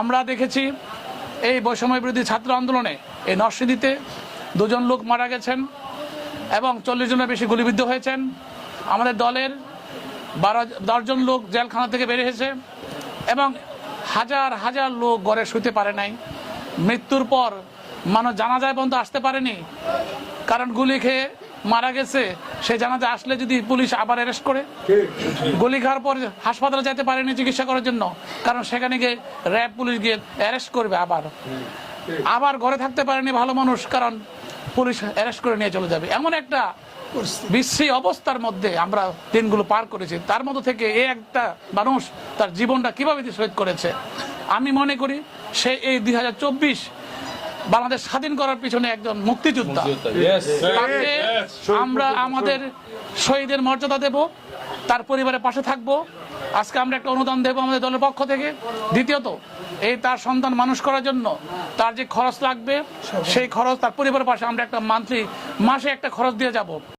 আমরা দেখেছি এই বৈষম্য বিরোধী ছাত্র আন্দোলনে এই নরসিংদীতে 2 জন লোক মারা গেছেন এবং 40 জনের বেশি গুলিবিদ্ধ হয়েছেন। আমাদের দলের 10 জন লোক জেলখানা থেকে বের হয়েছে এবং হাজার হাজার লোক ঘরে শুতে পারে নাই। মৃত্যুর পর মানুষ জানাজায় পর্যন্ত আসতে পারেনি, কারণ গুলি খেয়ে মারা গেছে। সে জানাজা আসলে যদি পুলিশ আবার অ্যারেস্ট করে, গুলি খাওয়ার পর হাসপাতালে যেতে পারেনি চিকিৎসা করার জন্য, কারণ সেখানে গিয়ে র্যাব পুলিশ গিয়ে অ্যারেস্ট করবে। আবার ঘরে থাকতে পারেনি ভালো মানুষ, কারণ পুলিশ অ্যারেস্ট করে নিয়ে চলে যাবে। এমন একটা বিশ্রী অবস্থার মধ্যে আমরা দিনগুলো পার করেছি। তার মধ্যে থেকে একটা মানুষ তার জীবনটা কিভাবে শহীদ করেছে, আমি মনে করি সে এই 2024 বাংলাদেশ স্বাধীন করার পিছনে একজন মুক্তিযোদ্ধা। তাকে আমরা আমাদের শহীদের মর্যাদা দেব, তার পরিবারের পাশে থাকব। আজকে আমরা একটা অনুদান দেব আমাদের দলের পক্ষ থেকে। দ্বিতীয়ত, এই তার সন্তান মানুষ করার জন্য তার যে খরচ লাগবে সেই খরচ তার পরিবারের পাশে আমরা একটা মাসে একটা খরচ দিয়ে যাব।